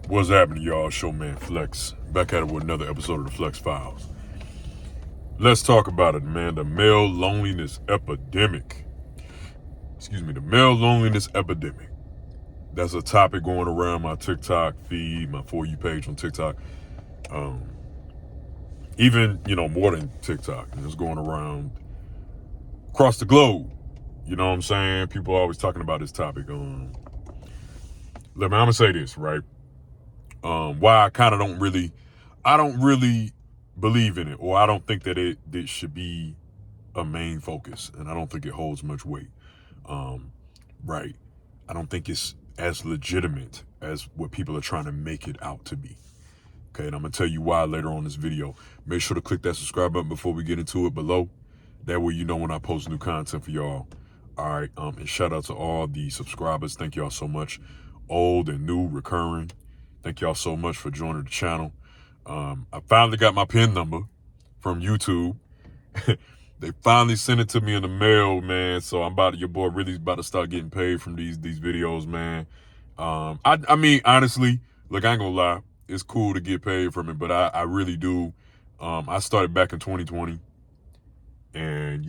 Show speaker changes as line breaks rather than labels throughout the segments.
What's happening, y'all? Showman Flex. Back at it with another episode of the Flex Files. Let's talk about it, man. The male loneliness epidemic. The male loneliness epidemic. That's a topic going around my TikTok feed, my For You page on TikTok. Even, more than TikTok. It's going around across the globe. You know what I'm saying? People are always talking about this topic. Let me, I'm going to say this, right? Why I kind of don't really believe in it, or I don't think that it should be a main focus, and I don't think it holds much weight. Right. I don't think it's as legitimate as what people are trying to make it out to be. Okay, and I'm gonna tell you why later on in this video. Make sure to click that subscribe button before we get into it below. That way you know when I post new content for y'all. All right, and shout out to all the subscribers. Thank y'all so much. Old and new, recurring. Thank y'all so much for joining the channel. I finally got my PIN number from YouTube. They finally sent it to me in the mail, man. So your boy really about to start getting paid from these videos, man. I mean, honestly, look, I ain't gonna lie. It's cool to get paid from it, but I really do. I started back in 2020, and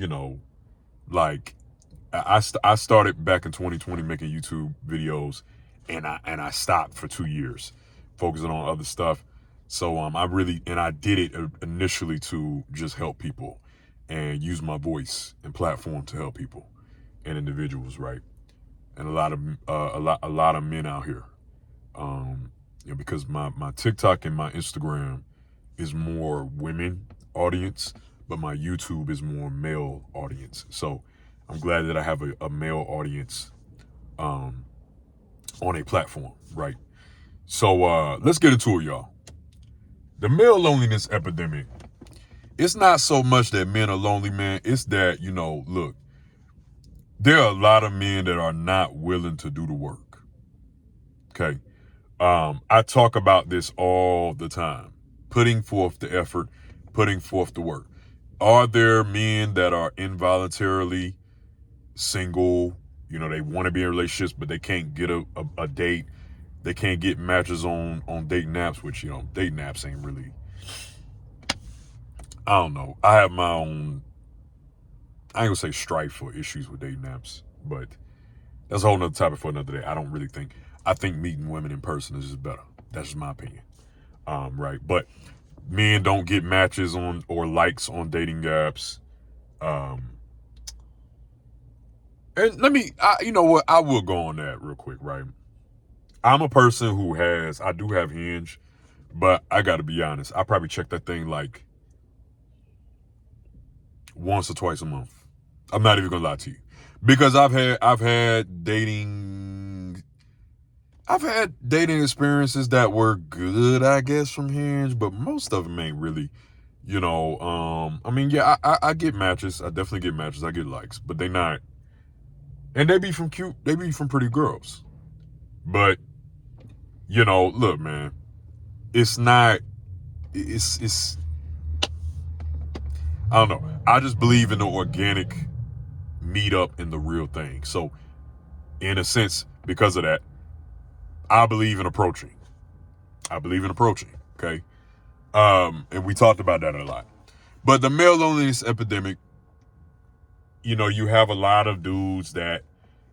I started back in 2020 making YouTube videos, and I stopped for 2 years, focusing on other stuff. So I did it initially to just help people and use my voice and platform to help people and individuals, right? And a lot of men out here, because my TikTok and my Instagram is more women audience, but my YouTube is more male audience. So I'm glad that I have a male audience on a platform, right? So let's get into it, y'all. The male loneliness epidemic. It's not so much that men are lonely, man. It's that, look, there are a lot of men that are not willing to do the work. Okay. I talk about this all the time. Putting forth the effort, putting forth the work. Are there men that are involuntarily single? They want to be in relationships, but they can't get a date. They can't get matches on dating apps, which, dating apps ain't really, I don't know. I have my own, I ain't gonna say strife for issues with dating apps, but that's a whole nother topic for another day. I think meeting women in person is just better. That's just my opinion. Right. But men don't get matches on or likes on dating apps. And you know what? I will go on that real quick, right? I'm a person I do have Hinge, but I got to be honest. I probably check that thing like once or twice a month. I'm not even gonna lie to you, because I've had dating experiences that were good, I guess, from Hinge, but most of them ain't really, I mean, yeah, I get matches. I definitely get matches. I get likes, but they not, and they be from pretty girls. But, look, man, it's not, it's, I don't know. I just believe in the organic meetup and the real thing. So in a sense, because of that, I believe in approaching. Okay. And we talked about that a lot. But the male loneliness epidemic, you have a lot of dudes that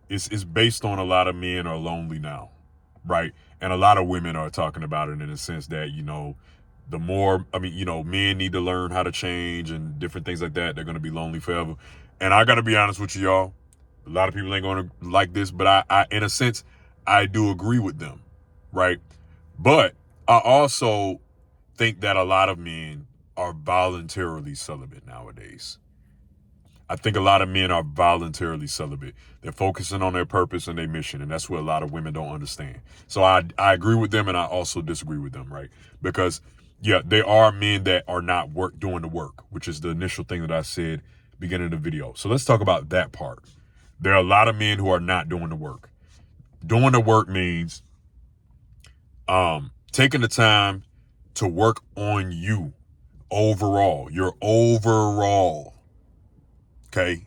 it's based on a lot of men are lonely now, right? And a lot of women are talking about it in a sense that, the more, men need to learn how to change and different things like that. They're going to be lonely forever. And I got to be honest with you, y'all. A lot of people ain't going to like this, but I, in a sense, I do agree with them, right? But I also think that a lot of men are voluntarily celibate nowadays. I think a lot of men are voluntarily celibate. They're focusing on their purpose and their mission, and that's what a lot of women don't understand. So I agree with them, and I also disagree with them, right? Because, yeah, there are men that are not doing the work, which is the initial thing that I said beginning of the video. So let's talk about that part. There are a lot of men who are not doing the work. Doing the work means taking the time to work on you overall, your overall. Okay,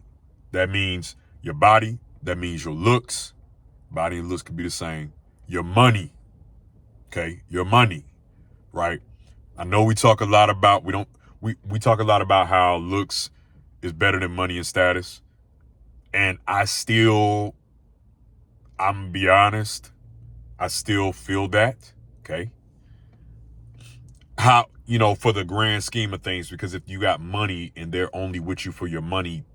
that means your body, that means your looks. Body and looks could be the same. Your money, Okay, your money, right? I know we talk a lot about we talk a lot about how looks is better than money and status. And I'm gonna be honest, I still feel that. Okay. How, for the grand scheme of things, because if you got money and they're only with you for your money,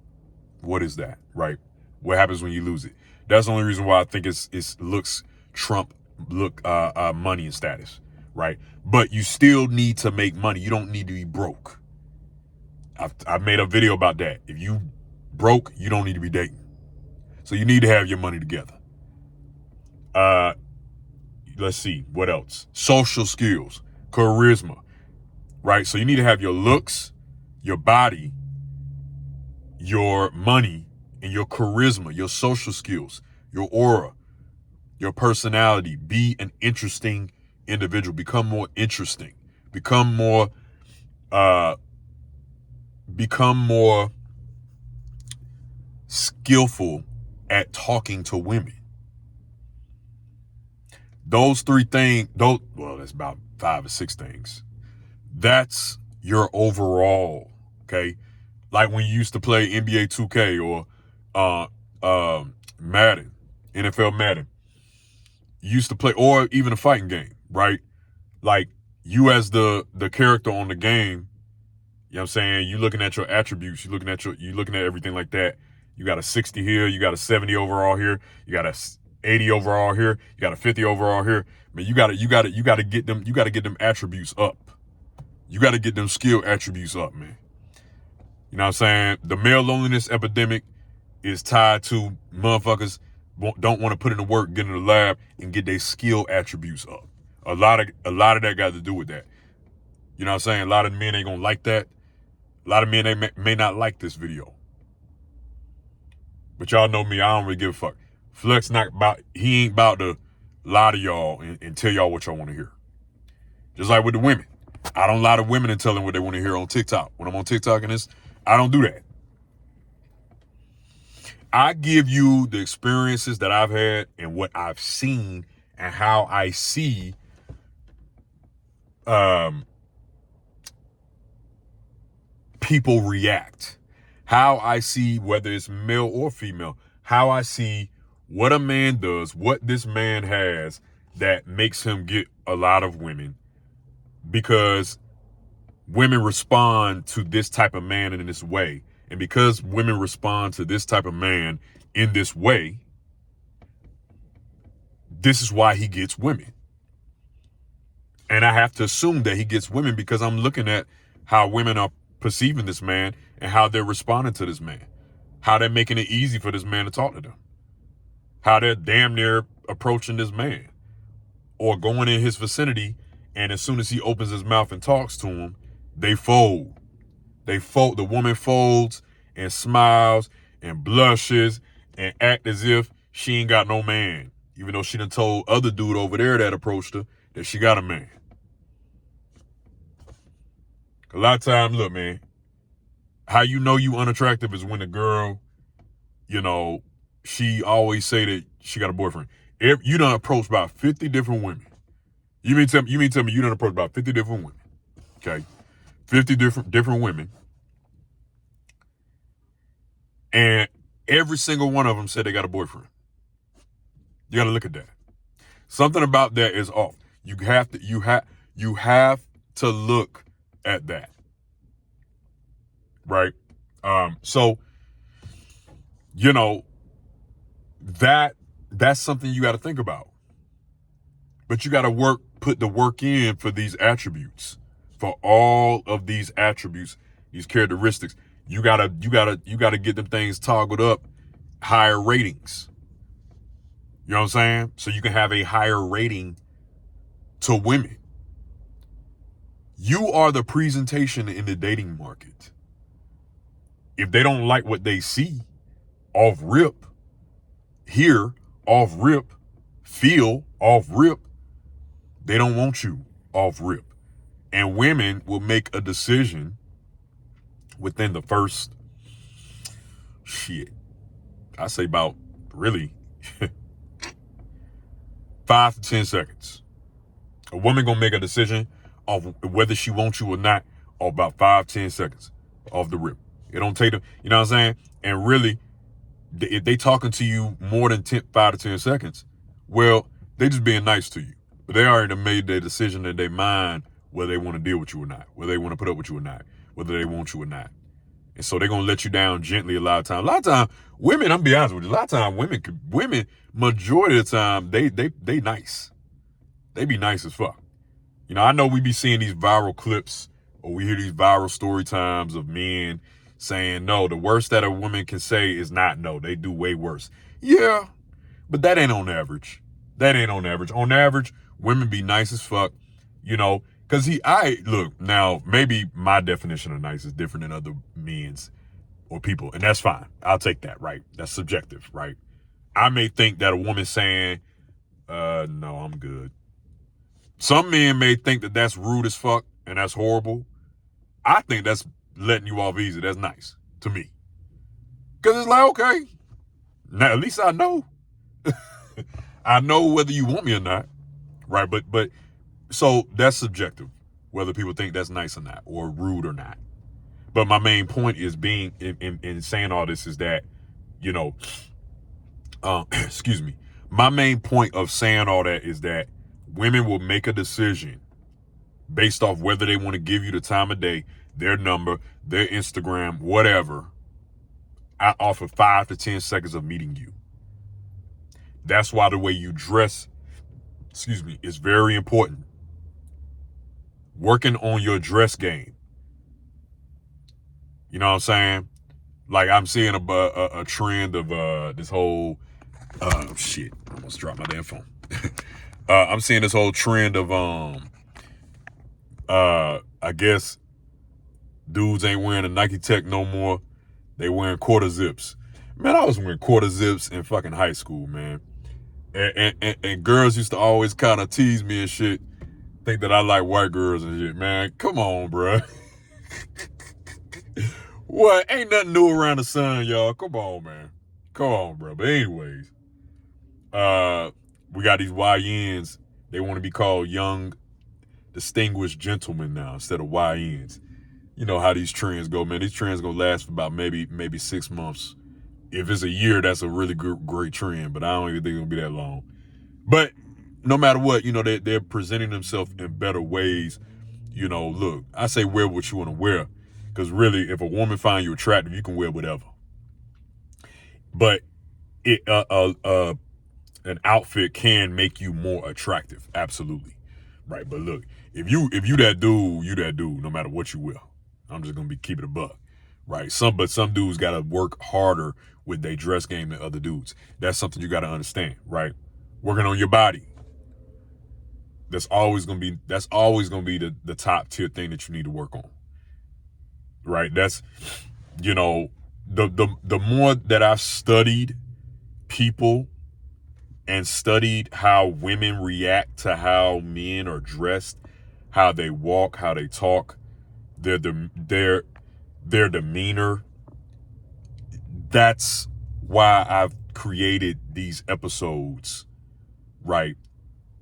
what is that, right? What happens when you lose it? That's the only reason why I think it's looks trump money and status, right? But you still need to make money. You don't need to be broke. I've made a video about that. If you broke, you don't need to be dating. So you need to have your money together. Let's see, what else? Social skills, charisma, right? So you need to have your looks, your body, your money, and your charisma, your social skills, your aura, your personality. Be an interesting individual. Become more interesting. Become more skillful at talking to women. Those three things, that's about 5 or 6 things. That's your overall, okay? Like when you used to play NBA 2K or Madden, NFL Madden. You used to play, or even a fighting game, right? Like you as the character on the game, you know what I'm saying? You looking at your attributes, you looking at everything like that. You got a 60 here, you got a 70 overall here, you got a 80 overall here, you got a 50 overall here. Man, you gotta get them attributes up. You gotta get them skill attributes up, man. You know what I'm saying? The male loneliness epidemic is tied to motherfuckers don't want to put in the work, get in the lab, and get their skill attributes up. A lot of that got to do with that. You know what I'm saying? A lot of men ain't gonna like that. A lot of men they may not like this video. But y'all know me, I don't really give a fuck. Flex he ain't about to lie to y'all and tell y'all what y'all want to hear. Just like with the women. I don't lie to women and tell them what they want to hear on TikTok. When I'm on TikTok and this, I don't do that. I give you the experiences that I've had and what I've seen and how I see people react. How I see, whether it's male or female, how I see what a man does, what this man has that makes him get a lot of women, because women respond to this type of man in this way. And because women respond to this type of man in this way, this is why he gets women. And I have to assume that he gets women because I'm looking at how women are perceiving this man and how they're responding to this man, how they're making it easy for this man to talk to them, how they're damn near approaching this man or going in his vicinity. And as soon as he opens his mouth and talks to him, they fold. The woman folds and smiles and blushes and act as if she ain't got no man, even though she done told other dude over there that approached her that she got a man. A lot of times, look, man, how you know you unattractive is when the girl, she always say that she got a boyfriend. You done approached about 50 different women. You mean tell me you done approached about 50 different women. Okay. 50 different women. And every single one of them said they got a boyfriend. You got to look at that. Something about that is off. You have to look at that. Right? So that's something you got to think about. But you got to put the work in for these attributes, for all of these attributes, these characteristics. You gotta get them things toggled up, higher ratings. You know what I'm saying? So you can have a higher rating to women. You are the presentation in the dating market. If they don't like what they see, off rip, hear, off rip, feel, off rip, they don't want you off rip. And women will make a decision within the first, I say about really 5 to 10 seconds A woman gonna make a decision of whether she wants you or not of about 5-10 seconds off the rip. It don't take them, you know what I'm saying? And really, if they talking to you more than 5 to 10 seconds, well, they just being nice to you. But they already made their decision in their mind whether they want to deal with you or not, whether they want to put up with you or not, whether they want you or not. And so they're gonna let you down gently a lot of times. A lot of times, women, I'm gonna be honest with you, a lot of times women, majority of the time, they nice. They be nice as fuck. You know, I know we be seeing these viral clips or we hear these viral story times of men saying, no, the worst that a woman can say is not no. They do way worse. Yeah, but that ain't on average. That ain't on average. On average, women be nice as fuck, you know, because look, now, maybe my definition of nice is different than other men's or people, and that's fine. I'll take that, right? That's subjective, right? I may think that a woman saying, no, I'm good. Some men may think that that's rude as fuck and that's horrible. I think that's letting you off easy. That's nice to me. Because it's like, okay, now at least I know. I know whether you want me or not, right? But so that's subjective, whether people think that's nice or not, or rude or not. But my main point is being in saying all this is that, you know, excuse me. My main point of saying all that is that women will make a decision based off whether they want to give you the time of day, their number, their Instagram, whatever, off of 5 to 10 seconds of meeting you. That's why the way you dress, is very important. Working on your dress game. You know what I'm saying? Like I'm seeing a trend of this whole, shit, I almost dropped my damn phone. I'm seeing this whole trend of, I guess dudes ain't wearing a Nike Tech no more. They wearing quarter zips. Man, I was wearing quarter zips in fucking high school, man. And girls used to always kind of tease me and shit. Think that I like white girls and shit, man. Come on, bro. What? Ain't nothing new around the sun, y'all. Come on, man. Come on, bro. But anyways, we got these YNs. They want to be called young, distinguished gentlemen now instead of YNs. You know how these trends go, man. These trends gonna last for about maybe 6 months. If it's a year, that's a really great trend, but I don't even think it's gonna be that long. But no matter what, you know, they're presenting themselves in better ways. You know, look, I say wear what you want to wear, because really, if a woman finds you attractive, you can wear whatever. But an outfit can make you more attractive, absolutely, right? But look, if you that dude, you that dude, no matter what you wear. I'm just gonna be keeping it a buck, right? Some dudes gotta work harder with their dress game than other dudes. That's something you gotta understand, right? Working on your body. That's always gonna be the top tier thing that you need to work on, right? That's, you know, the more that I've studied people and studied how women react to how men are dressed, how they walk, how they talk, their demeanor. That's why I've created these episodes, right?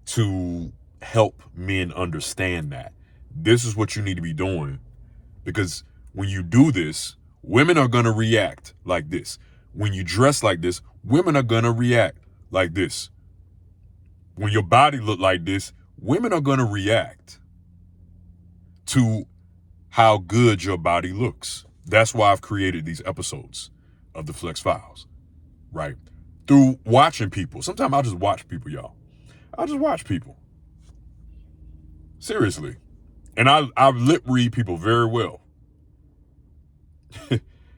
To help men understand that this is what you need to be doing, because when you do this, women are going to react like this. When you dress like this, women are going to react like this. When your body look like this, women are going to react to how good your body looks. That's why I've created these episodes of the Flex Files, right? Through watching people. Sometimes I'll just watch people, y'all. I'll just watch people. Seriously. And I lip read people very well.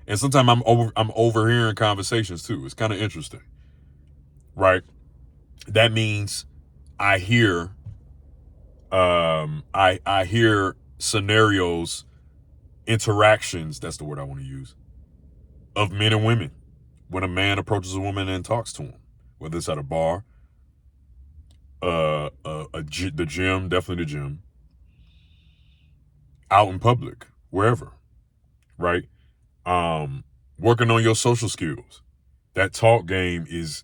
And sometimes I'm overhearing conversations too. It's kind of interesting, right? That means I hear I hear scenarios, interactions, that's the word I want to use, of men and women when a man approaches a woman and talks to him, whether it's at a bar, the gym, definitely the gym, out in public, wherever, right? Working on your social skills. That talk game is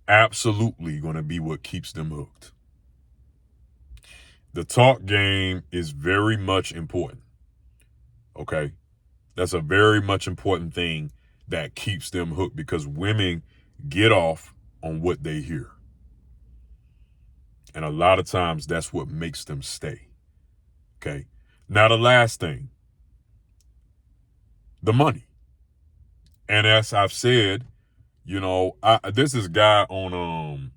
absolutely going to be what keeps them hooked. The talk game is very much important. Okay. That's a very much important thing that keeps them hooked, because women get off on what they hear. And a lot of times that's what makes them stay. Okay. Now, the last thing, the money. And as I've said, this is guy on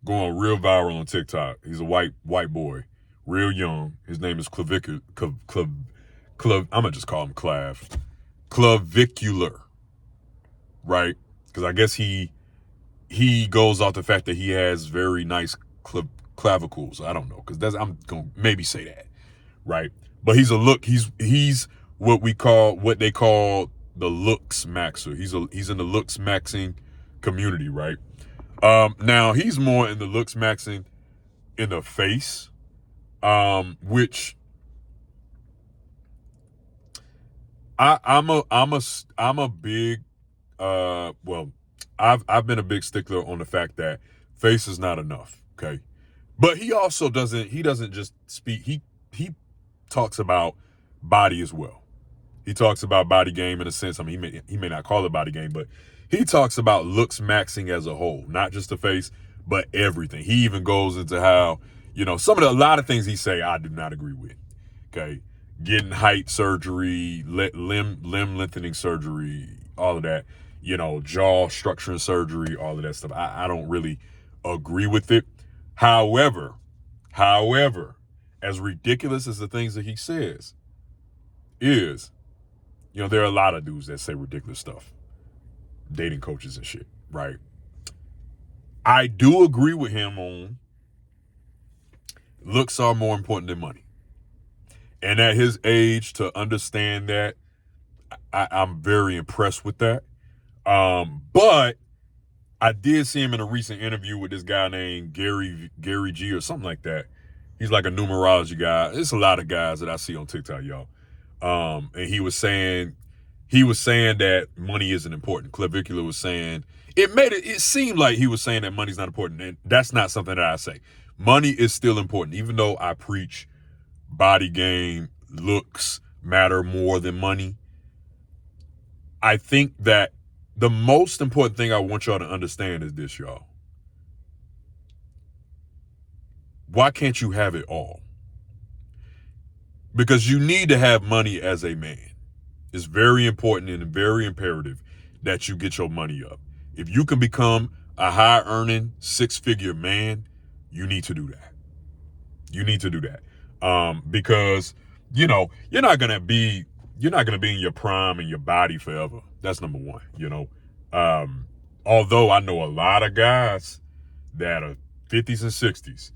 going real viral on TikTok. He's a white boy, real young. His name is I'm gonna just call him Clavicular, right? Because I guess he goes off the fact that he has very nice clavicles. I don't know, because I'm gonna maybe say that, right? But he's what they call the looks maxer. He's in the looks maxing community, right? Now he's more in the looks maxing in the face, which I'm a big well, I've been a big stickler on the fact that face is not enough, okay? But he also doesn't just speak, he talks about body as well. He talks about body game in a sense. I mean, he may not call it body game, but he talks about looks maxing as a whole, not just the face, but everything. He even goes into how, a lot of things he say I do not agree with. Okay. Getting height surgery, limb lengthening surgery, all of that, jaw structuring surgery, all of that stuff. I don't really agree with it. However, as ridiculous as the things that he says is, there are a lot of dudes that say ridiculous stuff, dating coaches and shit, right? I do agree with him on looks are more important than money. And at his age, to understand that, I'm very impressed with that. But I did see him in a recent interview with this guy named Gary G or something like that. He's like a numerology guy. There's a lot of guys that I see on TikTok, y'all. And he was saying that money isn't important. Clavicular was saying it seemed like he was saying that money's not important. And that's not something that I say. Money is still important, even though I preach body game, looks matter more than money. I think that the most important thing I want y'all to understand is this, y'all. Why can't you have it all? Because you need to have money as a man. It's very important and very imperative that you get your money up. If you can become a high earning 6-figure man, you need to do that. You need to do that. Because, you're not going to be in your prime and your body forever. That's number one, although I know a lot of guys that are 50s and 60s,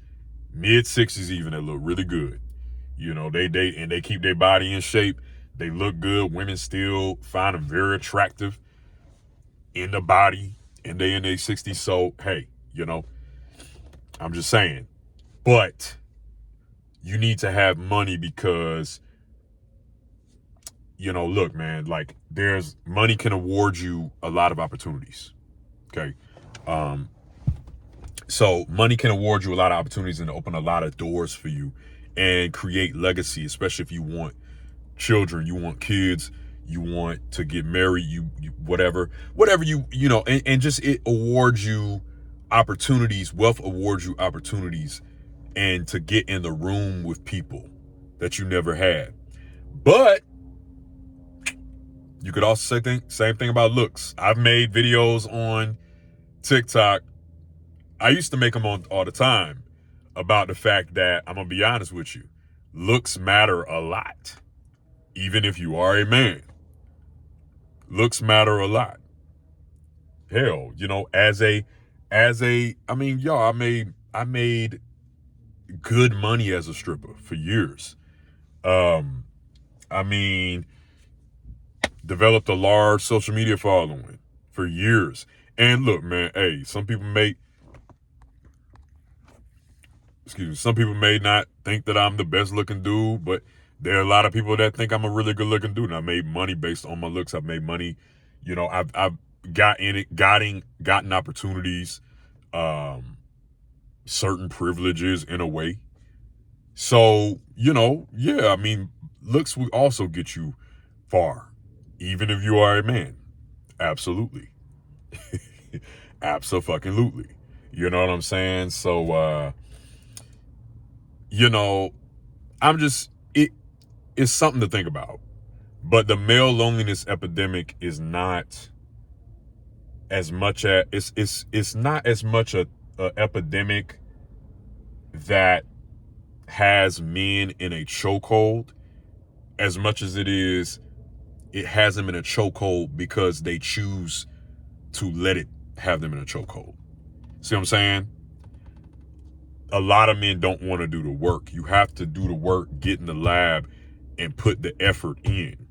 mid 60s even, that look really good. They keep their body in shape. They look good. Women still find them very attractive in the body, and they in their 60s. So, hey, I'm just saying. But you need to have money because, look, man, like money can award you a lot of opportunities. Okay. So money can award you a lot of opportunities and open a lot of doors for you and create legacy, especially if you want children, you want kids, you want to get married, you whatever and just it awards you opportunities. Wealth awards you opportunities and to get in the room with people that you never had. But you could also say same thing about looks. I've made videos on TikTok. I used to make them on all the time about the fact that, I'm going to be honest with you, looks matter a lot. Even if you are a man, looks matter a lot. Hell, I made good money as a stripper for years. Developed a large social media following for years. And look, man, hey, some people may not think that I'm the best looking dude, but there are a lot of people that think I'm a really good looking dude. And I made money based on my looks. I've made money, I've gotten opportunities, certain privileges in a way, So, you know, yeah, I mean, looks will also get you far, even if you are a man. Absolutely. Absolutely. You know what I'm saying? So, you know, I'm just, it's something to think about. But the male loneliness epidemic is not as much as, it's not as much a epidemic that has men in a chokehold as much as it has them in a chokehold because they choose to let it have them in a chokehold. See what I'm saying? A lot of men don't want to do the work. You have to do the work, get in the lab, and put the effort in.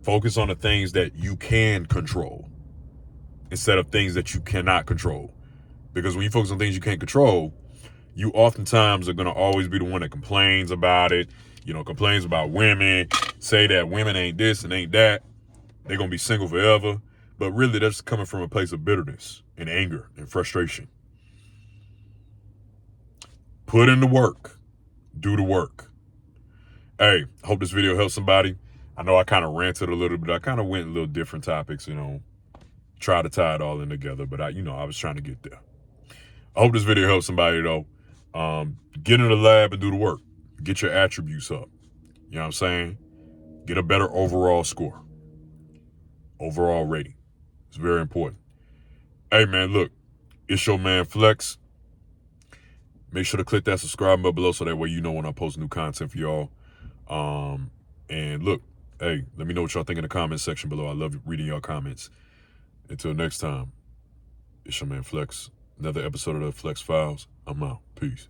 Focus on the things that you can control instead of things that you cannot control. Because when you focus on things you can't control, you oftentimes are going to always be the one that complains about it, you know, complains about women, say that women ain't this and ain't that. They're going to be single forever. But really, that's coming from a place of bitterness and anger and frustration. Put in the work. Do the work. Hey, hope this video helps somebody. I know I kind of ranted a little bit. I kind of went a little different topics, you know, try to tie it all in together. But I was trying to get there. I hope this video helps somebody, though. Get in the lab and do the work. Get your attributes up. You know what I'm saying? Get a better overall score. Overall rating. It's very important. Hey, man, look. It's your man, Flex. Make sure to click that subscribe button below so that way you know when I post new content for y'all. And look, hey, let me know what y'all think in the comment section below. I love reading y'all comments. Until next time, it's your man, Flex. Another episode of the Flex Files. I'm out. Peace.